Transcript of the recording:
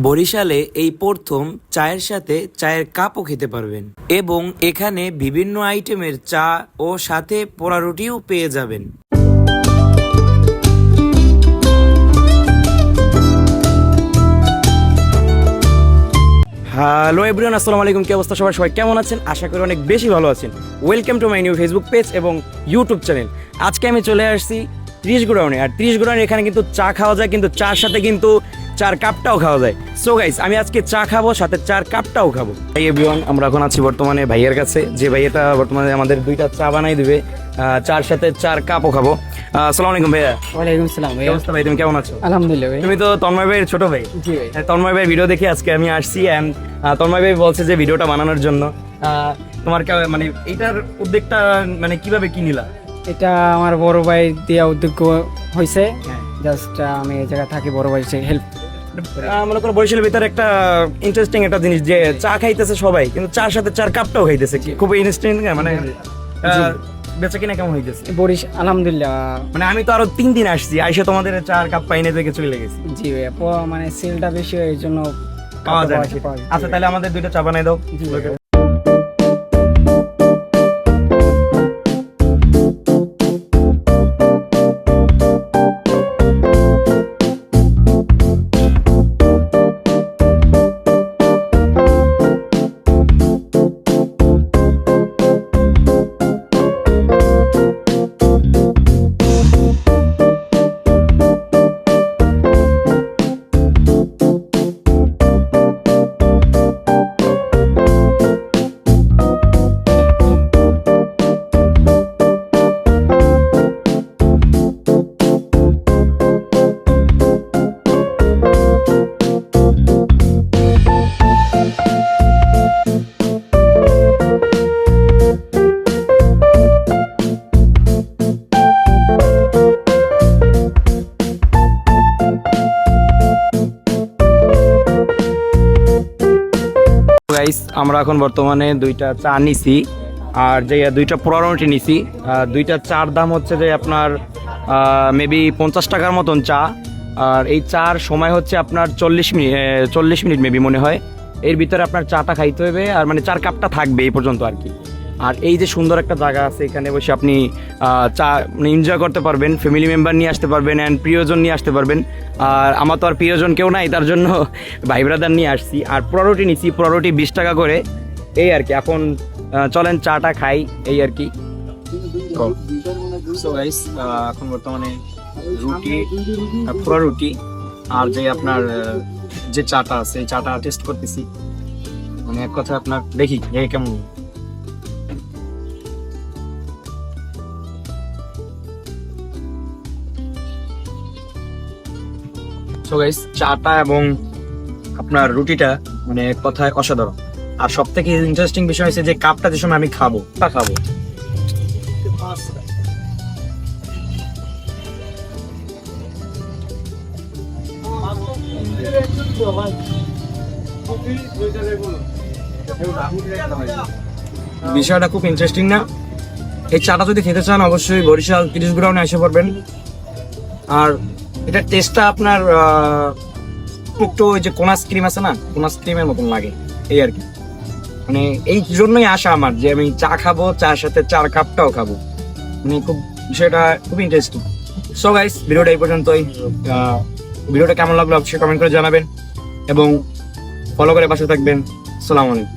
বরিশালে এই প্রথম চায়ের সাথে চায়ের কাপও খেতে পারবেন এবং এখানে বিভিন্ন আইটেমের চা ও সাথে পোড়া রুটিও পেয়ে যাবেন। হ্যালো এভরিওয়ান, আসসালামু আলাইকুম। কি অবস্থা সবাই? সবাই কেমন আছেন? আশা করি অনেক বেশি ভালো আছেন। Welcome to my new Facebook page এবং ইউটিউব চ্যানেল। আজকে আমি চলে আসছি 30 গোডাউনে। আর 30 গোডাউনে এখানে কিন্তু চা খাওয়া যায়, কিন্তু চার সাথে কিন্তু চার কাপটাও খাওয়া যায়। সো গাইস, আমি আজকে চা খাবো, সাথে চার কাপটাও খাবো। এই এভরিওয়ান, আমরা এখন আছি বর্তমানে ভাইয়ের কাছে, যে ভাইয়াটা বর্তমানে আমাদের দুইটা চা বানাই দিবে, চার সাথে চার কাপও খাবো। আসসালামু আলাইকুম ভাইয়া। ওয়ালাইকুম আসসালাম ভাই। কি অবস্থা ভাই? তুমি কেমন আছো? আলহামদুলিল্লাহ ভাই। তুমি তো তন্ময় ভাইয়ের ছোট ভাই। জি ভাই। তন্ময় ভাইয়ের ভিডিও দেখে আজকে আমি আসছি, অ্যান্ড তন্ময় ভাই বলছে যে ভিডিওটা বানানোর জন্য। তোমার মানে এইটার উদ্যোগটা মানে কিভাবে কি নিলা? এটা আমার বড় ভাই দিয়া উদ্যোগ হয়েছে। হ্যাঁ। জাস্ট আমি এই জায়গা থাকি, বড় ভাই হেল্প। মনে করো বরিশালের ভিতরে একটা ইন্টারেস্টিং একটা জিনিস, যে চা খাইতেছে সবাই, কিন্তু চার সাথে চার কাপটাও খাইতেছে। খুব ইন্টারেস্টিং, মানে বেচা কিনা কেমন হইতেছে? আলহামদুলিল্লাহ। মানে আমি তো আরো 3 দিন আসছি, আইসে তোমাদের চার কাপ পাইনে থেকে চলে গেছি। জি ভাই, মানে সেলটা বেশি হয়, এই জন্য পাওয়া যায় না। আচ্ছা, তাহলে আমাদের দুইটা চা বানাই দাও। জি ভাই। গাইস, আমরা এখন বর্তমানে দুইটা চা নিছি, আর যে দুইটা পোড়া রুটি নিছি। দুইটা চার দাম হচ্ছে যে আপনার মেবি 50 টাকার মতন চা। আর এই চার সময় হচ্ছে আপনার 40 মিনিট মেবি মনে হয়। এর ভিতরে আপনার চাটা খাইতে হবে, আর মানে চার কাপটা থাকবে এই পর্যন্ত আর কি। আর এই যে সুন্দর একটা জায়গা আছে, এখানে বসে আপনি চা মানে এনজয় করতে পারবেন, ফ্যামিলি মেম্বার নিয়ে আসতে পারবেন, অ্যান্ড প্রিয়জন নিয়ে আসতে পারবেন। আর আমার তো আর প্রিয়জন কেউ নাই, তার জন্য ভাই ব্রাদার নিয়ে আসছি। আর পোড়া রুটি নিছি, পোড়া রুটি 20 টাকা করে, এই আর কি। এখন চলেন চাটা খাই, এই আর কি। সো গাইস, এখন বর্তমানে রুটি, পোড়া রুটি আর যে আপনার যে চাটা আছে, এই চাটা টেস্ট করতেছি। মানে এক কথা আপনার দেখি কেমন। সো গাইস, চাটা এবং আপনার রুটিটা মানে এক কথায় অসাধারণ। আর সব থেকে ইন্টারেস্টিং বিষয় হচ্ছে যে কাপটা যে সময় আমি খাবো বিষয়টা খুব ইন্টারেস্টিং না? এই চাটা যদি খেতে চান, অবশ্যই বরিশাল 30 গোডাউনে এসে পড়বেন। আর এটার টেস্টটা আপনার একটু ওই যে কোনাস ক্রিম আছে না, কোনাস ক্রিমের মতন লাগে, এই আর কি। মানে এই জন্যই আশা আমার, যে আমি চা খাবো, চার সাথে চার কাপটাও খাবো। মানে খুব বিষয়টা খুব ইন্টারেস্টিং। সো গাইস, ভিডিওটা এই পর্যন্তই। ভিডিওটা কেমন লাগলো অবশ্যই কমেন্ট করে জানাবেন এবং ফলো করে পাশে থাকবেন। আসসালামু আলাইকুম।